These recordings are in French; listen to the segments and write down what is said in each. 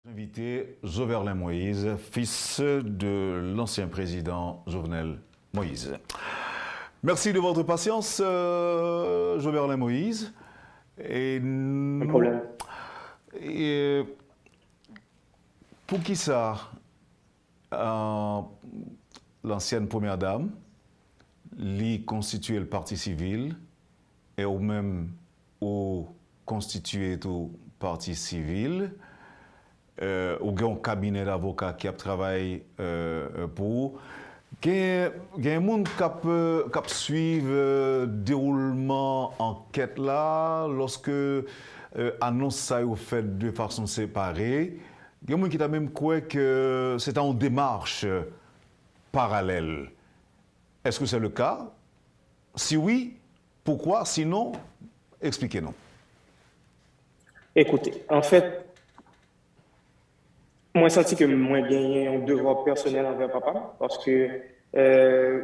Invité Jovenel Moïse, fils de l'ancien président Jovenel Moïse. Merci de votre patience, Jovenel Moïse. Et Un problème. Pour qui ça, l'ancienne première dame, lui constituer le parti civil et ou même ou constituer tout parti civil, ou un cabinet d'avocats qui a travaillé pour. Il y a des gens qui suivent le déroulement enquête là, lorsque annonce ça est fait de façon séparée. Il y a des gens qui ont même cru que c'est en démarche parallèle. Est-ce que c'est le cas? Si oui, pourquoi? Sinon, expliquez-nous. Écoutez, en fait, moi, j'ai senti que moi, gagné un devoir personnel envers papa, parce que,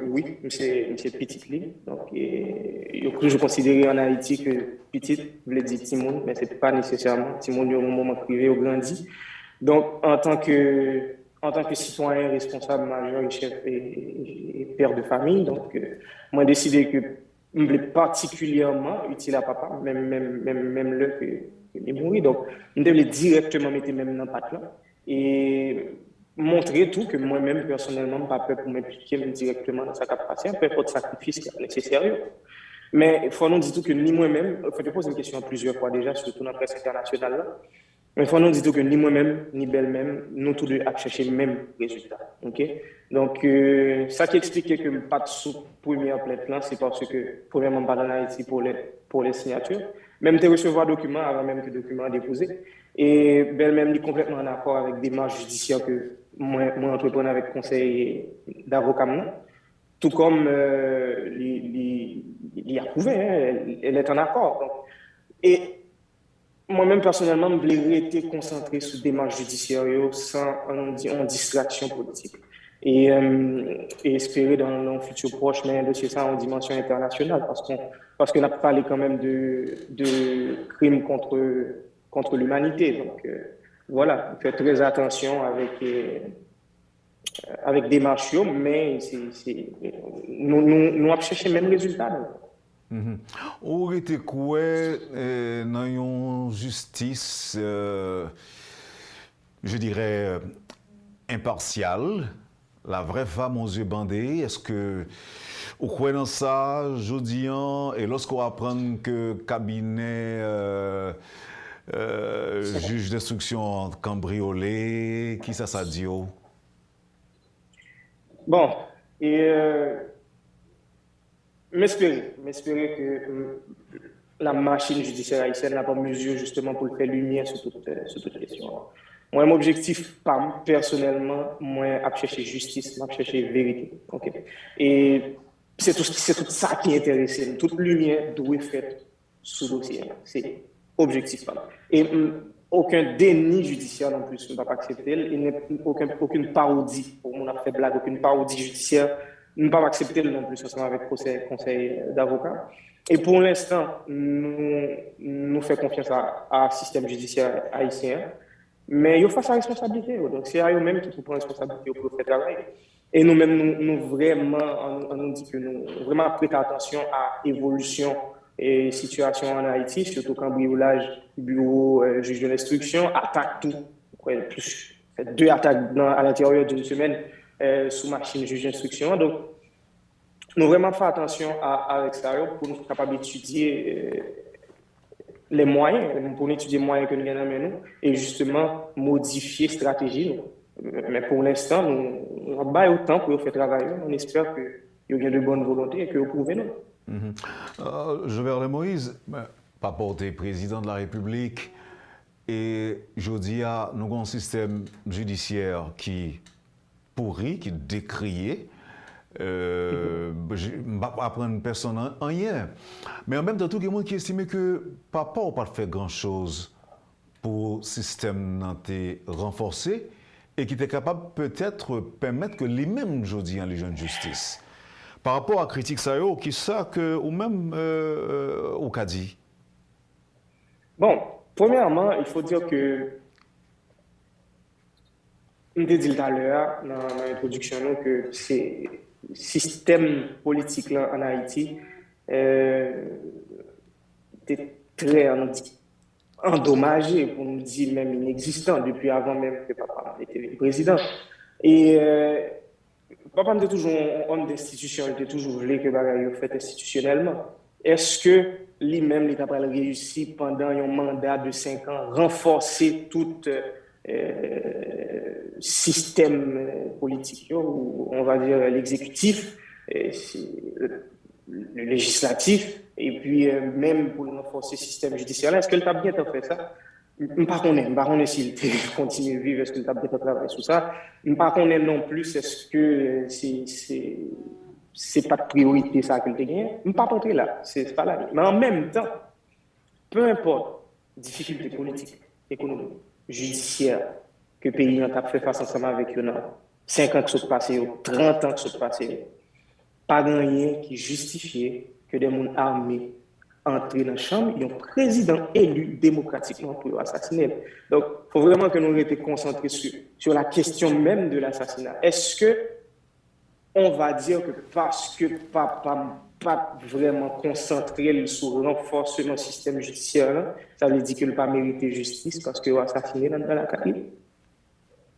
oui, c'est petite ligne. Donc, je considère en Haïti que petite veut dire Timoun, mais c'est pas nécessairement. Timoun, au moment privé, au grandi. Donc, en tant que citoyen responsable majeur et chef et père de famille, donc, moi, j'ai décidé que je voulais particulièrement utile à papa, même le que il mourit. Donc, je devais directement mettre même dans le patte là et montrer tout que moi-même, personnellement, pas peur pour m'impliquer directement dans sa capacité, peu importe le sacrifice qui est nécessaire. Mais il faut nous dire tout que ni moi-même, il faut te poser une question plusieurs fois déjà, surtout dans la presse internationale là. Mais il faut nous dire tout que ni moi-même, ni belle-même, nous tous deux à chercher le même résultat. OK? Donc, ça qui explique que pas de sous première plein plan, c'est parce que, premièrement, pas dans Haïti pour les signatures. Même de recevoir document avant même que le document déposé. Et belle-même, est complètement en accord avec des démarches judiciaires que moi entrepreneur avec conseil d'avocat. Tout comme il a prouvé, hein, elle est en accord. Donc, et moi-même, personnellement, je voulais rester concentré sur des démarches judiciaires sans en distraction politique. Et espérer dans le futur proche, mais un dossier ça en dimension internationale, parce qu'on a parlé quand même de crimes contre l'humanité. Donc, voilà, faites très attention avec des marches, mais nous avons cherché le même résultat. Ou était quoi dans une justice, je dirais, impartiale, la vraie femme aux yeux bandés? Est-ce que vous croyez dans ça, Jodian, et lorsqu'on apprend que cabinet juge d'instruction cambriolé, qui ça dit? Bon, et m'espérer que la machine judiciaire haïtienne n'a pas mesure justement pour faire lumière sur toute question. Moi, mon objectif, personnellement, moi, à chercher justice, à chercher vérité. Okay? Et c'est tout ça qui est intéressant. Toute lumière doit être faite sous le dossier. C'est objectif. Et aucun déni judiciaire non plus, ne va pas accepter. Il n'y a aucune parodie, pour mon fait blague, aucune parodie judiciaire, ne va pas accepter non plus ensemble avec conseil d'avocat. Et pour l'instant, nous faisons confiance à système judiciaire haïtien, mais il faut faire sa responsabilité. Donc, c'est à eux-mêmes qui prennent la responsabilité pour faire le travail. Et nous-mêmes, nous vraiment, on nous dit que nous vraiment prêtons attention à l'évolution et situation en Haïti, surtout cambriolage, bureau, juge de l'instruction, attaque tout. Plus, 2 attaques à l'intérieur d'une semaine sous machine juge d'instruction. Donc, nous vraiment faire attention à l'extérieur pour nous être capables d'étudier les moyens, pour étudier les moyens que nous avons et justement modifier la stratégie. Mais pour l'instant, nous avons autant pour faire travailler. On espère qu'il y a de bonne volonté et que vous pouvez nous. Jovenel Moïse, pas porté président de la République, et je dis à nous avons un système judiciaire qui pourri, qui décrié. Je ne vais pas apprendre personne en rien. Mais en même temps, il y a des gens qui estiment que papa n'a pas fait grand-chose pour le système renforcé et qui était capable peut-être permettre que les mêmes aujourd'hui en les jeunes justice. Par rapport à la critique, qui ça que ou même au Kadi? Bon, premièrement, il faut dire que On te dit tout à l'heure dans l'introduction que c'est système politique là, en Haïti était très endommagé, pour nous dire même inexistant, depuis avant même que papa était le président. Et papa était toujours un homme d'institution, il était toujours voulu que bagaille fait institutionnellement. Est-ce que lui-même, il a réussi pendant un mandat de 5 ans, renforcer tout système politique, ou on va dire l'exécutif, le législatif, et puis même pour renforcer le système judiciaire, est-ce que le t'a bien fait ça? Je ne sais pas s'il continue de vivre, est-ce que le t'a bien travaillé sur ça? Je ne sais pas non plus, est-ce que c'est pas de priorité ça que le gagné? Je ne sais pas rentrer là, c'est pas là. Mais en même temps, peu importe difficultés politiques, économiques, judiciaires, que le pays a fait face ensemble avec eux, 5 ans qui sont passés, 30 ans qui sont passés, pas rien qui justifiait que des gens armés entrent dans la chambre et un président élu démocratiquement pour assassiner. Donc, il faut vraiment que nous restions concentrés sur la question même de l'assassinat. Est-ce que on va dire que parce que papa pas vraiment concentré sur le renforcement du système judiciaire, ça veut dire qu'il n'a pas mérité justice parce qu'il a assassiné dans la carrière?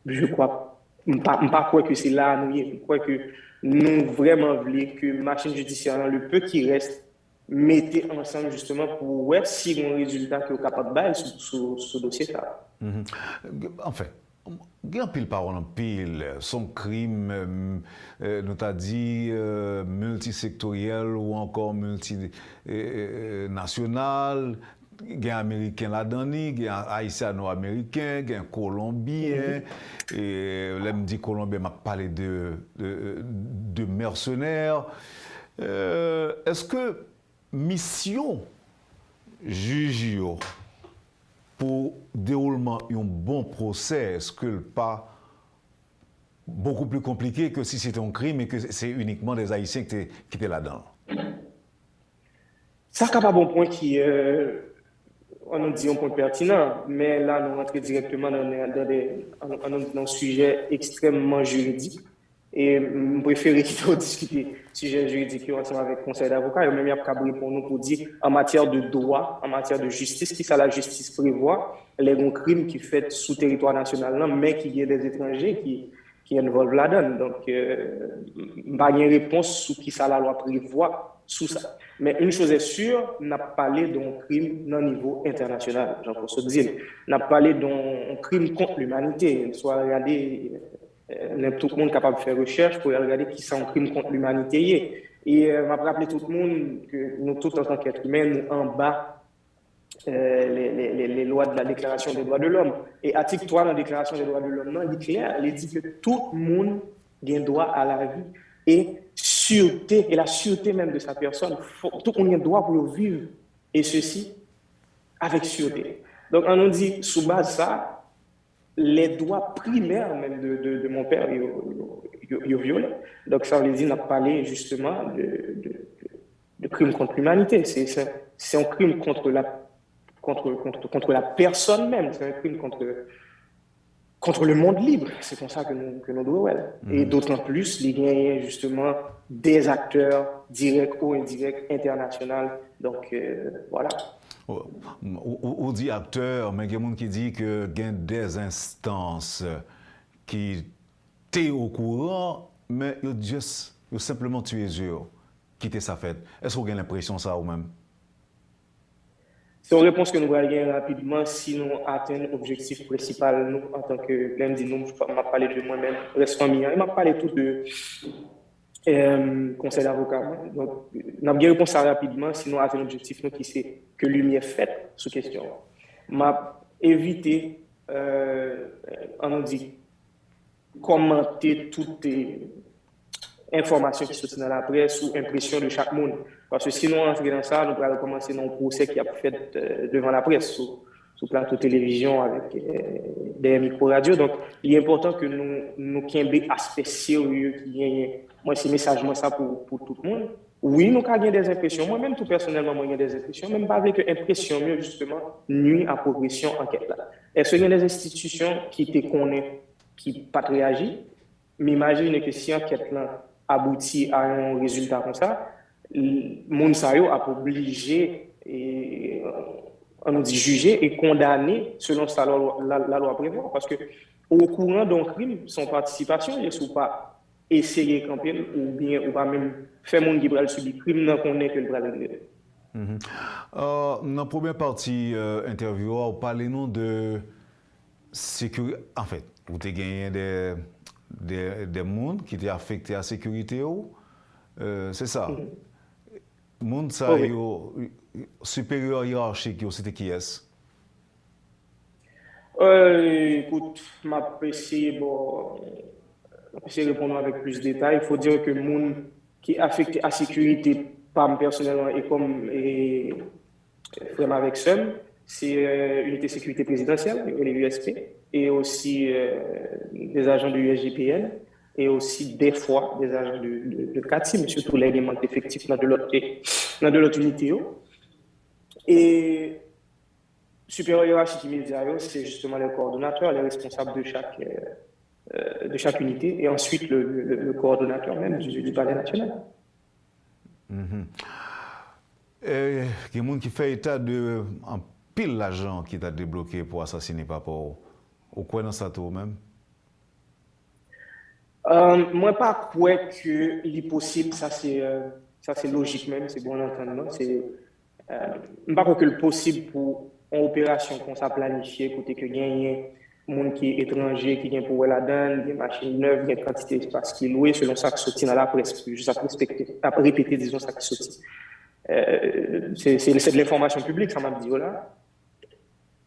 Je crois pas crois que c'est là nous je crois que nous vraiment voulons que la machine judiciaire, le peu qui reste, mettez ensemble justement pour voir si on a un résultat qui est capable de bailler sur ce dossier là. Enfin, il y a un pile par en pile, son crime, nous t'a dit, multisectoriel ou encore multinational. Il y a un Américain là-dedans, il y a un Haïtiano-Américain, il y a un Colombien. Et là, me dit Colombien m'a parlé de mercenaires. Est-ce que mission juge pour déroulement d'un bon procès, est-ce que le pas beaucoup plus compliqué que si c'était un crime et que c'est uniquement des Haïtiens qui étaient là-dedans? Ça, c'est un bon point qui on nous dit un point pertinent, mais là, nous rentrons directement dans un sujet extrêmement juridique. Et je préfère discuter sujet juridique ensemble avec le conseil d'avocats. Et même, il y a un pour nous pour dire, en matière de droit, en matière de justice, qui ça la justice prévoit, les grands crimes qui fait sous territoire national, mais qu'il y ait des étrangers qui involvent la donne. Donc, il n'y a pas de réponse sur qui ça la loi prévoit sous ça. Mais une chose est sûre, on a parlé d'un crime au niveau international, Jean-François Dizil. On a parlé d'un crime contre l'humanité. Soit regardé, tout le monde est capable de faire recherche pour regarder qui c'est un crime contre l'humanité. Et je m'a rappelé tout le monde que nous, tous en tant qu'êtres humains, nous en bas les lois de la Déclaration des droits de l'homme. Et article 3 de la Déclaration des droits de l'homme, il dit clair, il dit que tout le monde a droit à la vie et sûreté, et la sûreté même de sa personne. Tout le monde a droit pour vivre, et ceci avec sûreté. Donc, on nous dit, sous base de ça, les droits primaires même de mon père, ils violés. Donc, ça veut dire, on a parlé justement de crime contre l'humanité. C'est un crime contre la personne même, c'est un crime contre le monde libre. C'est comme ça que nous devons. Et d'autant plus, il y a justement des acteurs directs ou indirects internationaux. Donc, voilà. On dit acteurs, mais il y a des gens qui disent que il y a des instances qui étaient au courant, mais ils ont simplement tué les yeux, quitter sa fête. Est-ce que vous avez l'impression ça ou même? C'est une réponse que nous allons gagner rapidement si nous atteignons l'objectif principal. Nous, en tant que lundi, nous, je m'a parlé de moi-même, reste famille. Il m'a parlé tout de conseil d'avocat. Donc, nous allons réponse ça rapidement si nous atteignons l'objectif qui c'est que lumière faite sur question. M'a évité, on nous dit, commenter toutes les informations qui sont dans la presse ou impression de chaque monde. Parce que sinon, on entre dans ça, nous allons commencer dans un procès qui a fait devant la presse, sous plateau télévision, avec des micro-radios. Donc, il est important que nous ayons aspect sérieux qui gagne. Moi, c'est message ça pour tout le monde. Oui, nous avons des impressions. Moi-même, tout personnellement, j'ai des impressions. Même pas avec impression, justement, nuit à progression enquête là. Est-ce qu'il y a des institutions qui te connaissent qui pas réagi. Mais imagine que si enquête là aboutit à un résultat comme ça, moun sa yo a obligé et on nous dit juger et condamner selon ça la loi prévoit parce que au courant d'un crime son participation il ne pas essayer de camper ou bien ou pas même faire moun qui va subir crime non qu'on est que le bras dans la première partie interview on parlait nous de sécurité en fait vous avez gagné des mondes qui étaient affectés à la sécurité c'est ça monde ça supérieur hiérarchique c'était qui est-ce écoute m'a essayé répondre avec plus de détails. Il faut dire que le monde qui est affecté à la sécurité, pas personnellement, et comme vraiment avec SEM, c'est l'unité sécurité présidentielle, les USP, et aussi des agents du USGPN, et aussi des fois des agents de CATI, mais surtout les éléments effectifs dans de l'autre unité. Et supérieur hiérarchique immédiat, c'est justement les coordonnateurs, les responsables de chaque unité, et ensuite le coordonnateur même du palais national. Il y a des gens qui font état de un pile d'argent qui t'a débloqué pour assassiner papa. Ou quoi dans ça tout même? Moi, pas quoi que l'impossible, ça c'est logique même, c'est bon d'entendre. C'est pas que le possible pour une opération qu'on s'est planifiée, côté que gagner monde qui est étranger, qui vient pour la donne, des machines neuves, des quantités d'espace qui est loué selon ça qui sortit dans la presse, juste à répéter, disons, ça qui sortit. C'est de l'information publique, ça m'a dit, voilà.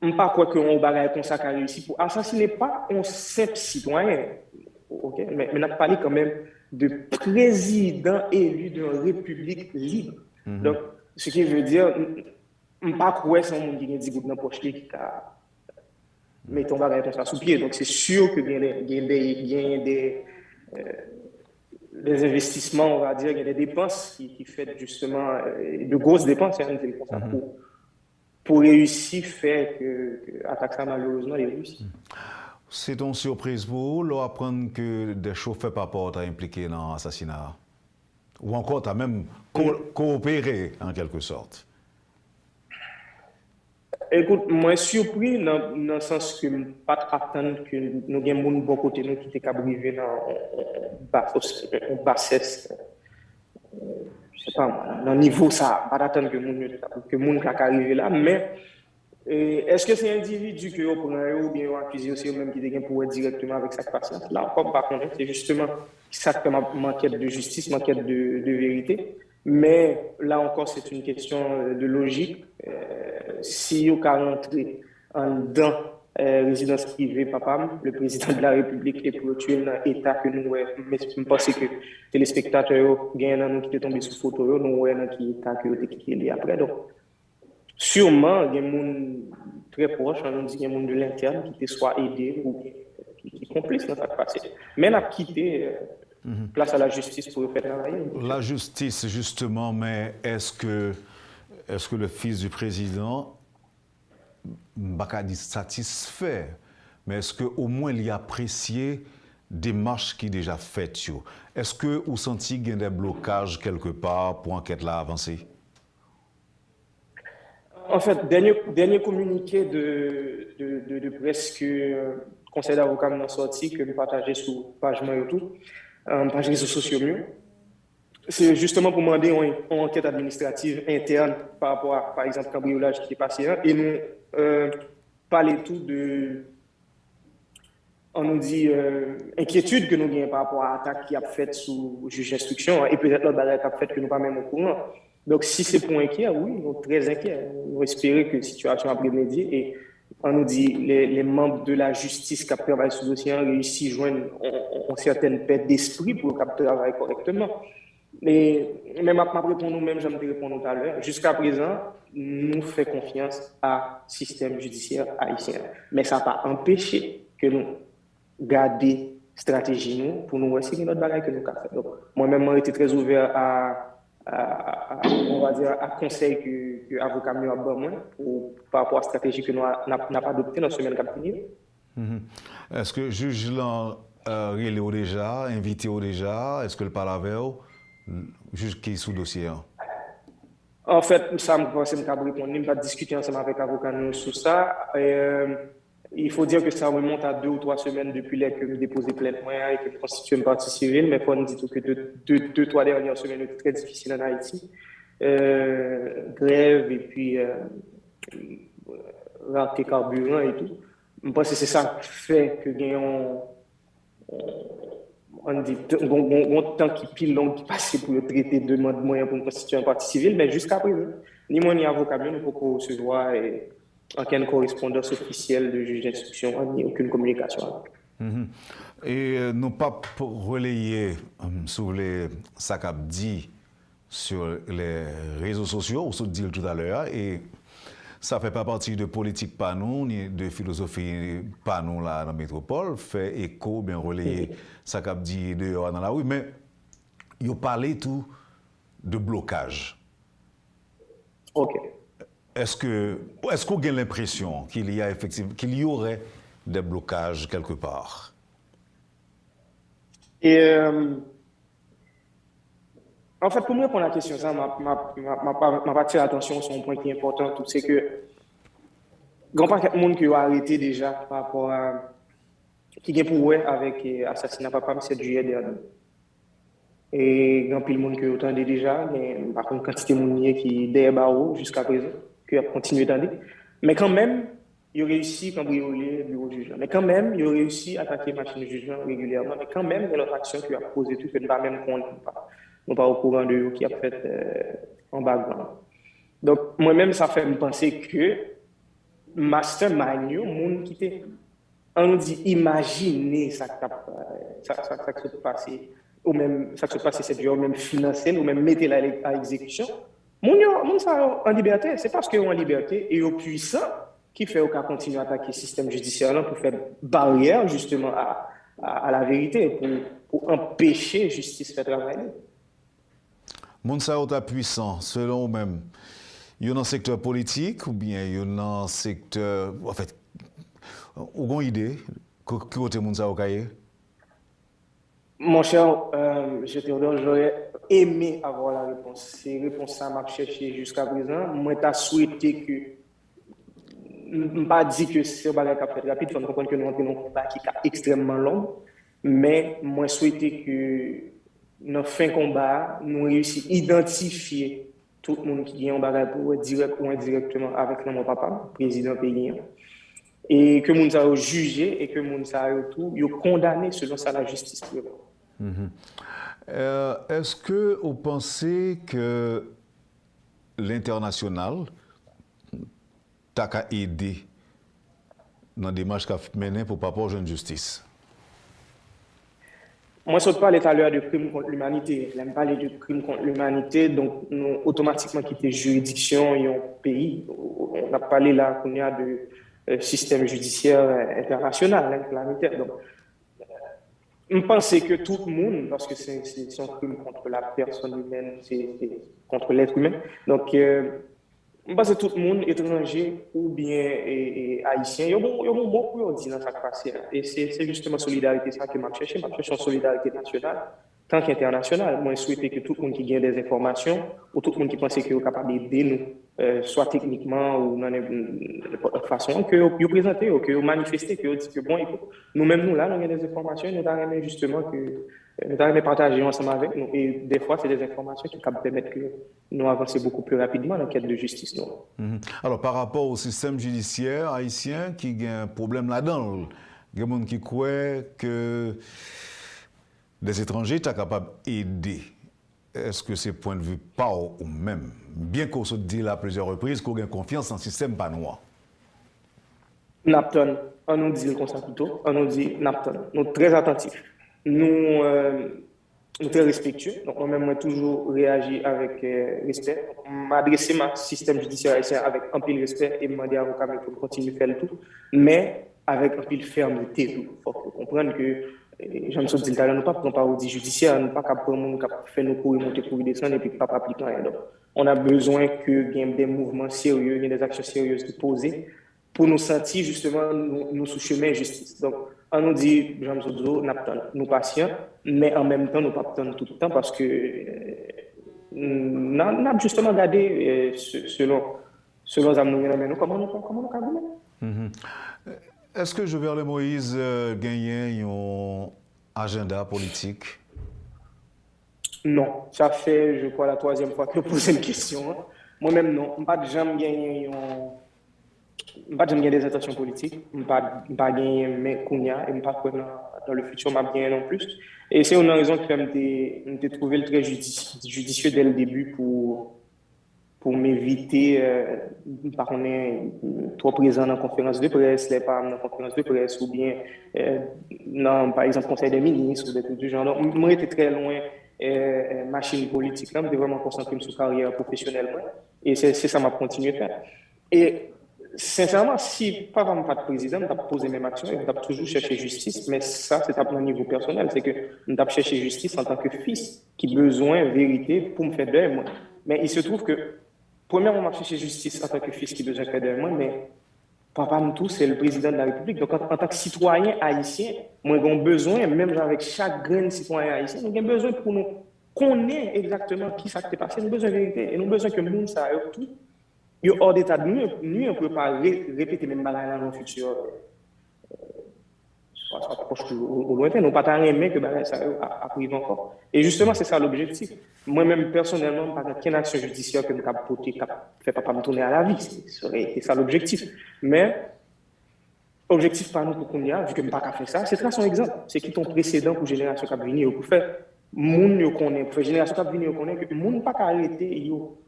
On ne pas quoi qu'on bagaille comme ça qui a réussi pour assassiner pas un simple citoyen, ok, mais on a parlé quand même de président élu d'une république libre. Donc, ce qui veut dire, on ne pas quoi c'est un monde qui a dit dans la poche qui a mettons bagage comme ça sous pied. Donc, c'est sûr que il y a des investissements, on va dire, il y a des dépenses qui font justement de grosses dépenses pour réussir faire que l'attaque ça malheureusement est réussie. C'est une surprise pour vous d'apprendre que des chauffeurs pas sont impliqués dans l'assassinat? Ou encore, tu as même coopéré en quelque sorte? Écoute, moi surpris dans le sens que je ne pas attendre que nous ayons de bon côté nous qui était cabrivé dans bassesse, je sais pas dans le niveau ça, pas attendre que monde qui arrivé là, mais est-ce que c'est un individu que vous prenez ou bien vous accusez aussi même qui est pour directement avec sa patience? Là, comme par contre, c'est justement ça que manquait de justice, manquait de vérité. Mais là encore, c'est une question de logique. Si vous rentrez en dedans résidence privée, papa, le président de la République est pour tuer dans l'État que nous, mais je pense que les téléspectateurs gagnent nous qui tombés sur photo, nous voyons qui État que vous qui après. Donc, sûrement, il y a des gens très proches, on dit qu'il y a des gens de l'interne qui soit aidés ou qui complices dans cette passé. Mais on a quitté place à la justice pour faire travailler. La justice, justement, mais est-ce que le fils du président n'a dit satisfait, mais est-ce qu'au moins il a apprécié des marches qui déjà faites? Est-ce que vous sentez qu'il y a des blocages quelque part pour l'enquête là avancer? En fait, dernier communiqué de presse que le conseil d'avocats m'a sorti, que nous partageons sur page YouTube, page réseaux sociaux mieux. C'est justement pour demander une enquête administrative interne par rapport à, par exemple, cambriolage qui est passé. Et nous parler tout de, on nous dit, inquiétude que nous avons par rapport à l'attaque qui a fait sous juge d'instruction et peut-être l'autre barrière qui a fait que nous pas même au courant. Donc, si c'est pour inquiet, oui, nous sommes très inquiets. Nous espérons que la situation a prémédié et on nous dit les membres de la justice qui travaillent sur le dossier ont réussi à joindre une certaine paix d'esprit pour travailler correctement. Mais même après pour nous-mêmes, j'aime te répondre tout à l'heure, jusqu'à présent, nous faisons confiance à système judiciaire haïtien. Mais ça n'a pas empêché que nous gardions stratégie nous pour nous essayer notre bagage que nous avons fait. Donc, moi-même, j'ai été très ouvert on va dire, à conseil que l'avocat m'a donné par rapport à la stratégie que nous n'avons pas adoptée dans la semaine qui a fini. Est-ce que le juge l'a relé déjà, invité déjà? Est-ce que le parle avec eux? Le juge qui est sous dossier? Hein? En fait, ça me pense que je répondre, je vais discuter ensemble avec l'avocat sur ça. Il faut dire que ça remonte à 2 ou 3 semaines depuis que je déposé plainte et que je constitue une partie civile, mais il faut nous dire que 2, 3 dernières semaines étaient très difficiles en Haïti. Grève et puis raté carburant et tout. Je pense que c'est ça qui fait que on dit un temps qui pile long qui passe pour le traiter de moyens pour constituer un parti civil, mais jusqu'à présent, ni moi ni avocat, nous ne pouvons pas recevoir aucune correspondance officielle de juge d'instruction, ni aucune communication. Et nous pas relayer sur les ça qu'a dit sur les réseaux sociaux, on se dit tout à l'heure, et ça fait pas partie de politique pas nous, ni de philosophie pas nous là dans la métropole, fait écho, bien relayer ça qu'a dit dehors dans la rue, mais il parlé tout de blocage. Ok. Est-ce qu'on a l'impression qu'il y a effectivement qu'il y aurait des blocages quelque part? Et en fait, pour me répondre à la question, ça m'a attiré l'attention sur un point qui est important, c'est que grand paquet de monde qui a arrêté déjà par rapport à qui est pour avec l'assassinat papa le 7 juillet dernier. Et grand pile monde qui a entendu déjà, mais par contre quantité de monde qui derrière barreau jusqu'à présent, qui a continué d'entendre. Mais quand même, il a réussi à cambrioler le bureau du jugement. Mais quand même, il a réussi à attaquer la machine de jugement régulièrement. Mais quand même, il y a l'autre action qui a posé tout, que nous ne pas même compte, nous pas au courant de eux qui a fait en background. Donc, moi-même, ça fait me penser que mastermind, le monde qui était, on nous dit, imaginez ça qui se passe, ou même ça qui se passe cette journée, ou même financer, ou même mettre à exécution. Moun ça en liberté, c'est parce qu'ils sont en liberté et au puissant qui fait qu'on continue à attaquer le système judiciaire pour faire barrière justement à la vérité, pour empêcher la justice de faire travailler. Moun sa ou ta puissant, selon vous-même, il y a un secteur politique ou bien il y a un secteur, en fait, ou une idée, que côté moun sa ou kaye? Mon cher, j'aurais aimé avoir la réponse. Ces réponses ça m'a cherché jusqu'à présent. Moi, t'as souhaité que, je pas dit que c'est un bagage qui a fait rapide, il faut comprendre que nous entrons dans un combat qui est extrêmement long, mais moi, souhaité que dans fin combat, nous réussissions à identifier tout le monde qui est en bagage pour direct ou indirectement avec mon papa, président pays, et que nous avons jugé et que nous avons tout, condamné selon ça la justice. Est-ce que vous pensez que l'international t'a aidé dans des démarches qu'a mené pour pas avoir une justice? Moi, je ne parle tout à l'heure de crimes contre l'humanité. Je parle de crimes contre l'humanité, donc nous automatiquement quitter juridiction et un pays. On a parlé là qu'on y a de système judiciaire international, planétaire. Donc, je pense que tout le monde, parce que c'est un crime contre la personne humaine, c'est contre l'être humain. Donc, je pense que tout le monde, étranger ou bien haïtien, il y a un mot pour dire dans chaque passé. Et c'est justement solidarité, ça que je cherche. Je cherche une solidarité nationale, tant qu'internationale. Moi, je souhaite que tout le monde qui gagne des informations, ou tout le monde qui pense qu'il est capable d'aider nous, soit techniquement ou dans n'importe façon, que vous présentez, que vous manifestez, que vous dites que bon, nous-mêmes, nous, là, nous avons des informations, nous avons justement que nous avons partagé ensemble avec nous. Et des fois, c'est des informations qui peuvent permettre que nous avancer beaucoup plus rapidement dans la quête de justice. Alors, par rapport au système judiciaire haïtien qui a un problème là-dedans, il y a des gens qui croient que des étrangers sont capables d'aider. Est-ce que c'est point de vue pas ou même, bien qu'on se dise à plusieurs reprises qu'on a confiance dans le système pas noir? Napton, on nous dit le constat plutôt, on nous dit Napton. Nous sommes très attentifs. Nous sommes très respectueux. Donc, moi-même, moi, toujours réagi avec respect. M'adresser à système judiciaire haïtien avec un peu de respect et demander à l'avocat de continuer à faire le tout, mais avec un peu de fermeté. Il faut comprendre que j'aime me dit, nous ne pas prendre parodie judiciaire, nous ne pas faire nos cours, monter pour descendre et puis pas appliquer rien. Donc, on a besoin que y ait des mouvements sérieux, des actions sérieuses posées pour nous sentir justement nous sous chemin de justice. Donc, on nous dit, Jean Zozo, nous patients, mais en même temps, nous pas tout le temps parce que nous avons justement regardé selon nous, comment nous avons. Est-ce que Jovenel Moïse gagne un agenda politique? Non, ça fait, je crois, la troisième fois que je pose une question. Hein. Moi-même, non. Je n'ai jamais gagné des intentions politiques. Je n'ai pas gagné mes kounia et je ne pas dans le futur, je gagné non plus. Et c'est une raison que je trouvé très judicieux dès le début pour m'éviter, par contre, trop présent dans la conférence de presse, les pas dans la conférence de presse, ou bien, dans, par exemple, Conseil des ministres, ou des trucs du genre. Donc, moi, j'étais très loin machine politique, là, j'étais vraiment concentré sur ma carrière professionnelle. Et c'est ça m'a continué à faire. Et sincèrement, si papa n'a pas de président, je vais poser mes actions et je vais toujours chercher justice, mais ça, c'est à mon niveau personnel. C'est que je vais chercher justice en tant que fils qui a besoin de vérité pour me faire deuil, moi. Mais il se trouve que, premièrement, je cherche justice en tant que fils qui a besoin de faire deuil, moi, mais papa, tout, c'est le président de la République. Donc, en tant que citoyen haïtien, moi, j'ai besoin, même avec chaque grand citoyen haïtien, nous avons besoin pour nous connaître exactement qui s'est passé. Nous avons besoin de vérité. Et nous avons besoin que le monde sache tout. Il est hors d'état de nous, on ne peut pas répéter même bagaille dans le futur. Ça proche au lointain. Nous ne pouvons pas aimer que ça arrive encore. Et justement, c'est ça l'objectif. Moi-même, personnellement, pas aucune action judiciaire que je peux porter, qui ne fait pas me tourner à la vie. C'est ça l'objectif. Mais, objectif par nous pour qu'on y a, vu que je ne peux pas faire ça, c'est très son exemple. C'est qui ton précédent pour la génération qui a venu. Pour faire moun yo connaît, pour faire génération qui a venu connaît que moun pas arrêter yo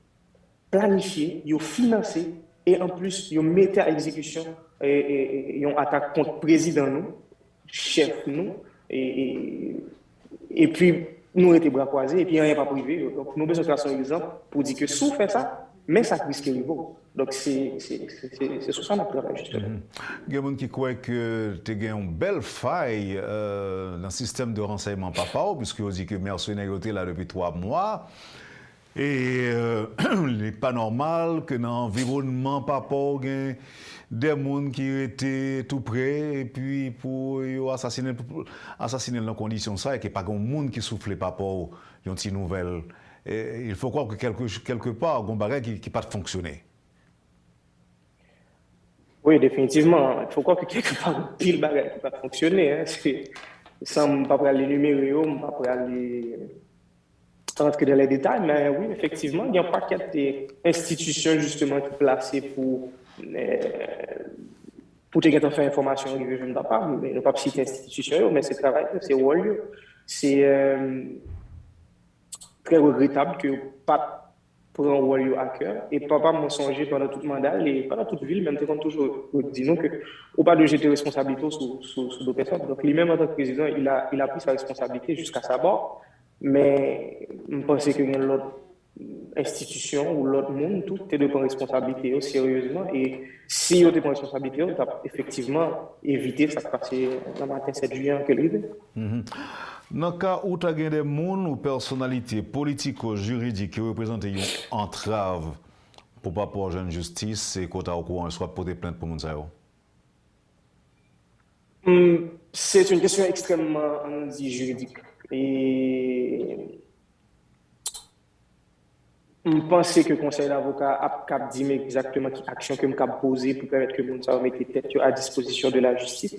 planifier, yo financer et en plus yo mettre à exécution et une attaque contre le président nous, chef nous et puis nous étions bras croisés et puis rien pas privé. Donc nous besoin de faire son exemple pour dire que si on fait ça, mais ça risque de niveau. Donc c'est sur ça qu'on travaille justement. Il y a des gens qui croient que tu as une belle faille dans le système de renseignement papa, puisque on dit que mercenaires étaient là depuis 3 mois. Et il n'est pas normal que dans l'environnement papa, il y ait des gens qui étaient tout près et puis pour assassiner dans les conditions ça et qu'il n'y ait pas de monde qui souffle papa, il y a une petite nouvelle. Et il faut croire que quelque part, il y a un bagage qui n'a pas fonctionné. Oui, définitivement. Il faut croire que quelque part, pile bagage qui n'a pas fonctionné. Hein. Sans ne pas aller énumérer, ne pas aller rentrer dans les détails, mais oui, effectivement, il y a un paquet d'institutions justement qui sont placées pour te faire information que je ne sais pas, mais je ne vais pas citer institution, mais c'est travail, c'est rôle. C'est très regrettable que pas prendre un rôle à cœur. Et papa m'a songé pendant tout le mandat, et pendant toute ville, même quand toujours dit non que ou pas de jeter responsabilité sur d'autres personnes. Donc lui-même en tant que président, il a pris sa responsabilité jusqu'à sa mort. Mais je pense qu'il y a l'autre institution ou l'autre monde, tout est de prendre responsabilité sérieusement. Et si on te prend responsabilité, on doit effectivement éviter ça passer le matin 7 juillet que l'arrivée. Dans le cas où tu as des gens ou personnalités politico-juridiques qui représentent une entrave pour pas pour jeune justice, c'est qu'on a au courant, soit pour des plaintes pour Mounsayo? C'est une question extrêmement juridique. Et je pense que le conseil d'avocat a dit exactement quelle action que je vais poser pour permettre que les gens mettent tête à disposition de la justice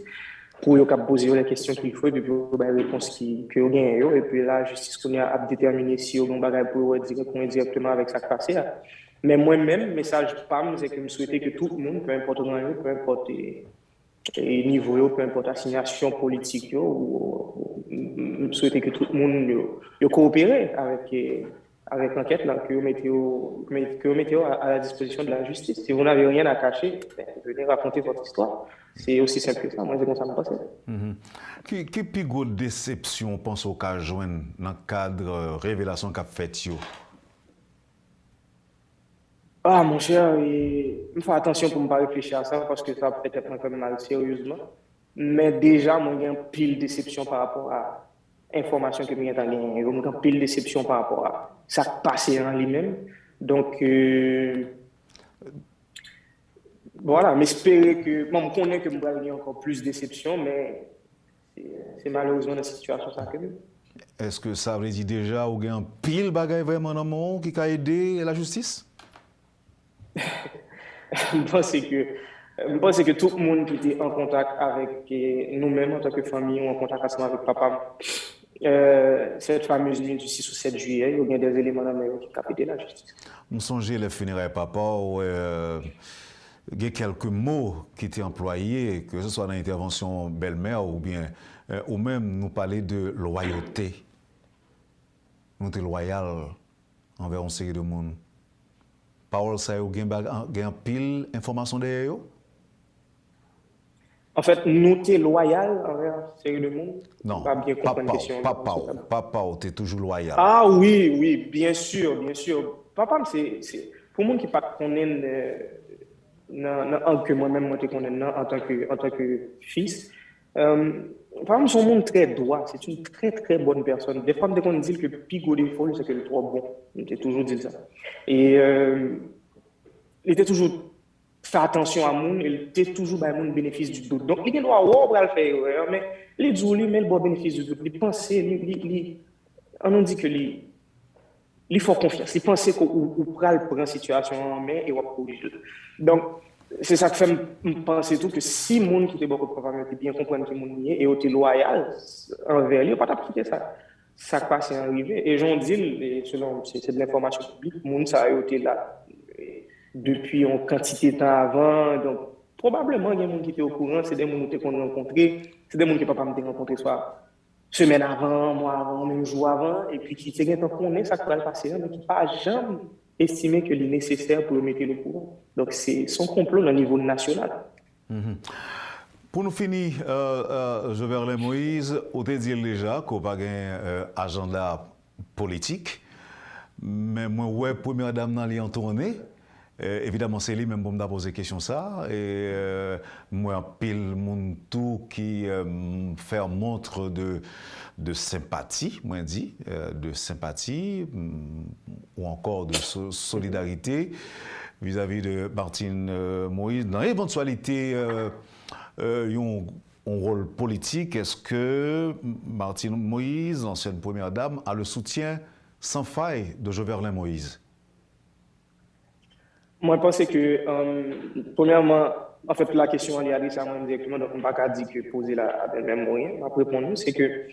pour poser les questions qu'il faut et puis pour les réponses que vous gagnez. Et puis la justice a déterminé si vous avez un pour répondre directement avec sa passé. Mais moi-même, le message PAM, c'est que je souhaitais que tout le monde, peu importe où, peu importe niveau, peu importe l'assignation politique, je souhaitais que tout le monde coopère avec l'enquête que vous mettez à la disposition de la justice. Si vous n'avez rien à cacher, venez raconter votre histoire. C'est aussi simple que ça. Moi, c'est comme ça me passe. Quelle plus grande déception pense au cas joindre dans le cadre révélation qu'a fait? Ah, mon cher, il faut attention pour ne pas réfléchir à ça parce que ça peut être quand même mal sérieusement. Mais déjà, moi, il y a une pile de déception par rapport à l'information que j'ai gagné. Il y a une pile de déception par rapport à ça qui passé en lui-même. Donc, Voilà, m'espérer que, bon, je connais que je vais gagner encore plus de déception, mais c'est malheureusement la situation ça que nous. Est-ce que ça veut dire déjà ou un pile bagaille vraiment dans le monde qui a aidé la justice? Je pense que tout le monde qui était en contact avec nous-mêmes en tant que famille ou en contact ensemble avec papa, cette fameuse nuit du 6 ou 7 juillet, il y a des éléments dans le qui ont aidé la justice. Nous songeons les funérailles papa où il y a quelques mots qui étaient employés, que ce soit dans l'intervention belle-mère ou bien, ou même nous parler de loyauté. Nous sommes loyaux envers une série de monde. Parole ça, vous avez un pile d'informations derrière eux? En fait, nous sommes loyaux envers cette série de monde. Non, Pas bien comprendre la question. papa, tu es toujours loyal. Ah oui, oui, bien sûr, bien sûr. Papa, pour le monde qui ne connaît pas que moi-même, moi, je connais en tant que fils. Papa, c'est un monde très droit. C'est une très, très bonne personne. Des fois, dès qu'on dit que Pigo des folles, c'est que le trop bon. J'ai toujours dit ça. Et il était toujours fait attention à moun, il était toujours dans le bénéfice du doute. Donc, il doit avoir pour le faire, mais les jours, il met le bon bénéfice du doute. Il pense, on dit que il faut confiance. Il pense qu'on prend la situation en main et on va corriger. Donc, c'est ça qui fait me penser tout que si moun qui était beaucoup de programmes bien comprendre que moun est et était loyal envers lui, pas t'appliquer ça. Ça passe est arrivé. Et j'en dis, selon c'est de l'information publique, moun ça a été là depuis en quantité de temps avant. Donc, probablement, il y a des gens qui étaient au courant, c'est des gens qu'on a rencontrés, c'est des gens qui papa m'a rencontré soit semaine avant, mois avant, même jour avant, et puis qui étaient qu'on est, ça va le passer, mais qui n'a jamais estimé que c'est nécessaire pour le mettre au courant. Donc, c'est son complot au niveau national. Pour nous finir, Jovenel Moïse, on te dit déjà qu'on n'a pas un agenda politique, mais moi, ouais, première dame dans les tournée. Évidemment, c'est lui même pour me poser question ça. Et moi, pile monde tout qui fait montre de sympathie, moi dit, de sympathie ou encore de solidarité vis-à-vis de Martine Moïse. Dans l'éventualité, un rôle politique, est-ce que Martine Moïse, ancienne première dame, a le soutien sans faille de Jovenel Moïse? Moi, je pense que, premièrement, en fait, la question est adressée à moi directement, donc on ne peut pas dire que poser la même moyen. Après, pour nous, c'est que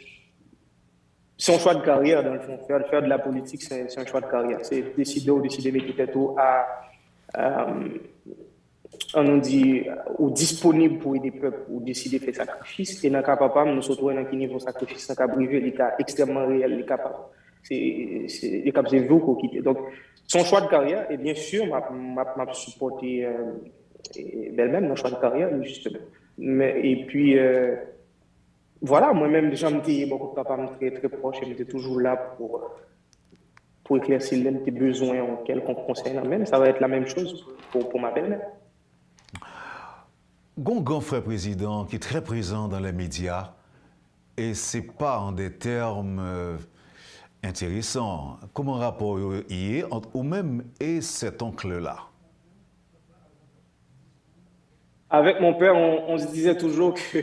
c'est un choix de carrière, dans le fond. Faire de la politique, c'est un choix de carrière. C'est décider ou décider de mettre tête on dit, ou disponible pour aider le peuple, ou décider de faire sacrifice. Et dans le cas papa, nous sommes dans un niveau de sacrifice, dans le cas privé, l'État extrêmement réel, il est capable. C'est vous qui quittez. Donc, son choix de carrière, et bien sûr, m'a supporté belle-même dans le choix de carrière, justement. Et puis, voilà, moi-même, déjà, j'étais beaucoup de papa très, très proche, et j'étais toujours là pour éclaircir les besoins en quelconque conseil. Même, ça va être la même chose pour ma belle-mère. Grand frère président qui est très présent dans les médias, et ce n'est pas en des termes intéressants. Comment rapport y est entre vous-même et cet oncle-là? Avec mon père, on se disait toujours que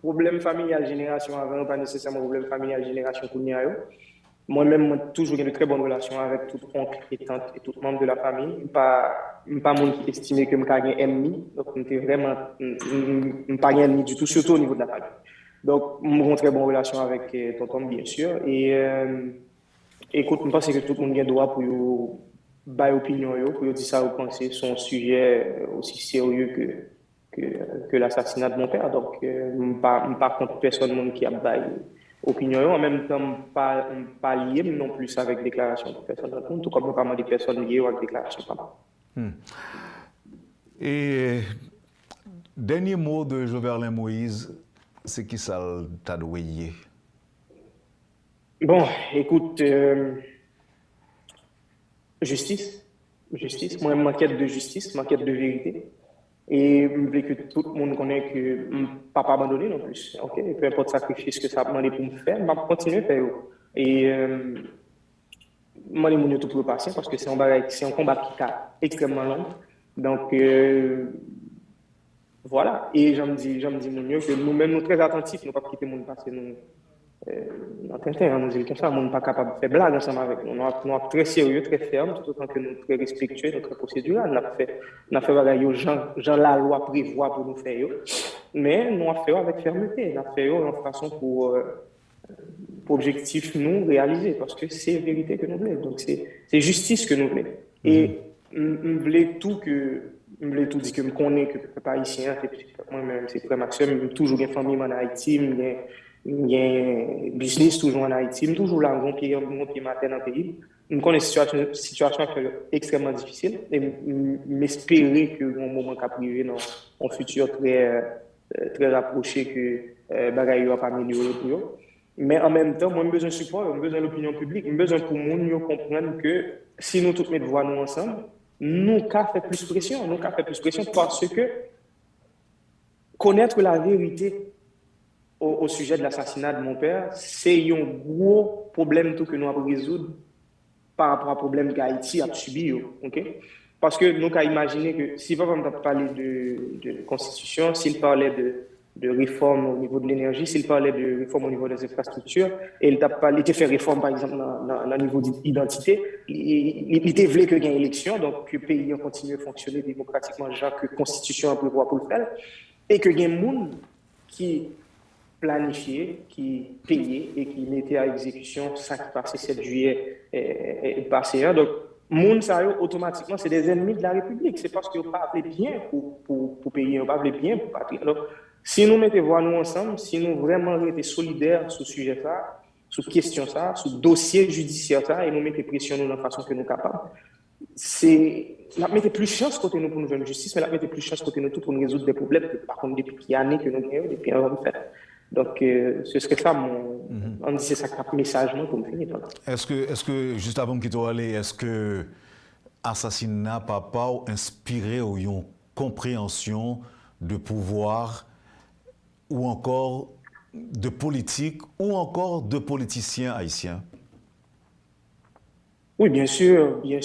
problème familial génération avant, pas nécessairement problème familial génération Kounia. Moi-même, j'ai toujours eu de très bonnes relations avec tout oncle et tante et tout membre de la famille. Pas mon qui estimait que je suis un ennemi. Donc, je n'étais vraiment pas un ennemi du tout, surtout au niveau de la famille. Donc, j'ai une très bonne relation avec tonton, bien sûr. Et écoute, je pense que tout le monde a le droit pour donner opinion, pour dire ça, vous pensez, c'est un sujet aussi sérieux que l'assassinat de mon père. Donc, je ne pas contre personne qui a donné opinion. En même temps, pas lié non plus avec déclaration de personne, tout comme pas mal de personnes liées avec déclaration. Et dernier mot de Jovenel Moïse, c'est qui ça t'a doué? Bon, écoute, justice. Moi, ma quête de justice, ma quête de vérité. Et je veux que tout le monde connaisse que je ne pas abandonner non plus. Okay? Peu importe le sacrifice que ça a demandé pour me faire, je vais continuer à faire. Et je demande tout pour le patient parce que c'est un combat qui est extrêmement long. Donc, Voilà. Et j'en me dis mon mieux que nous-mêmes, nous très attentifs, nous ne pas quitter mon passé, nous, dans Tintin, nous disons comme ça, nous ne sommes pas capables de faire blague ensemble avec nous. Nous sommes très sérieux, très fermes, tout autant que nous très respectueux, nous très procéduraux. Nous avons fait bagaille Jean la loi prévoit pour nous faire. Mais nous avons fait avec fermeté, nous avons fait en façon pour objectif nous réaliser, parce que c'est vérité que nous voulons. Donc c'est justice que nous voulons. Et nous voulons tout que je voulais tout dire que je connais que je pas haïtien, moi-même, c'est frère Maxime, toujours une famille en Haïti, j'ai un business toujours en Haïti, toujours là, mon pied matin dans le pays. Je connais une situation extrêmement difficile et m'espérer que mon moment va arriver dans un futur très rapproché que bagaille va pas améliorer pour eux. Mais en même temps, moi, j'ai besoin de support, j'ai besoin de l'opinion publique, j'ai besoin pour nous mieux comprendre que si nous tous mettons voix nous ensemble, nous qu'à faire plus pression, parce que connaître la vérité au sujet de l'assassinat de mon père, c'est un gros problème tout que nous avons résoudre par rapport au problème qu'Haïti a subi, ok? Parce que nous avons imaginé que si papa me parlait de constitution, s'il parlait de réforme au niveau de l'énergie, s'il parlait de réforme au niveau des infrastructures, et il était fait réforme, par exemple, dans le niveau d'identité, il était voulu qu'il y ait une élection, donc que le pays continue à fonctionner démocratiquement, genre que la Constitution a prévoit pour le faire, et que il y ait un monde qui planifié, qui payé et qui mettait à exécution ça qui passait 7 juillet et passé. Donc, monde ça automatiquement, c'est des ennemis de la République. C'est parce qu'ils n'ont pas appelé bien pour payer, ils n'ont pas appelé bien pour patrie. Donc, si nous mettons voix nous ensemble, si nous vraiment étions solidaires sur ce sujet ça, sur question ça, sur dossier judiciaire ça, et nous mettons pression nous de la façon que nous sommes capables, c'est la mettre plus chance côté nous pour nous faire une justice, mais la mettre plus chance côté nous tout pour nous résoudre des problèmes que par contre depuis années que nous avons depuis un an fait. Donc ce serait ça on dit c'est ça le message pour me finir. Est-ce que juste avant que tu aller, est-ce que assassinat papa a inspiré une compréhension de pouvoir ou encore de politique ou encore de politiciens haïtiens? Oui, bien sûr. Mais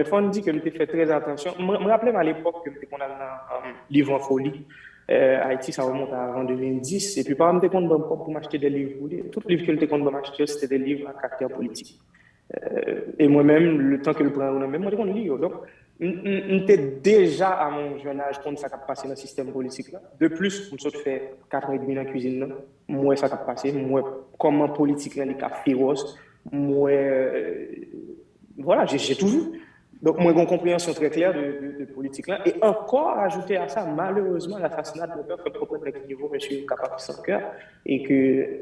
il faut dire que nous avons fait très attention. Je me rappelle à l'époque que nous avons dans un livre en folie. Haïti, ça remonte à avant 2010. Et puis, par exemple, nous avons pour m'acheter des livres. Tous les livres que nous avons achetés, c'était des livres à caractère politique. Et moi-même, le temps que je prends, moi, je vais lire. Donc, j'étais déjà à mon jeune âge quand ça a passé dans le système politique. Là. De plus, je me fait 4 ans et demi dans la cuisine. Là. Moi, ça a passé. Moi, comment politique là, les cas féroces. Moi, voilà, j'ai tout vu. Donc, moi, j'ai une compréhension très claire de politique là. Et encore, ajouter à ça, malheureusement, l'assassinat de mon père fait comprendre à quel niveau monsieur est capable de sans cœur et que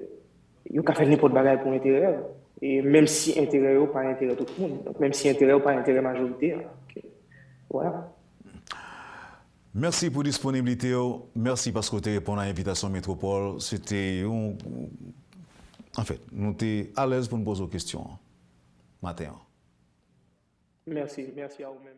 il a fait n'importe quoi pour l'intérêt. Et même si intérêt ou pas intérêt tout le monde. Donc, même si intérêt ou pas intérêt majoritaire. Okay. Voilà. Merci pour la disponibilité. Merci parce que tu as répondu à l'invitation Métropole. C'était en fait, nous sommes à l'aise pour nous poser des questions matin. Merci à vous-même.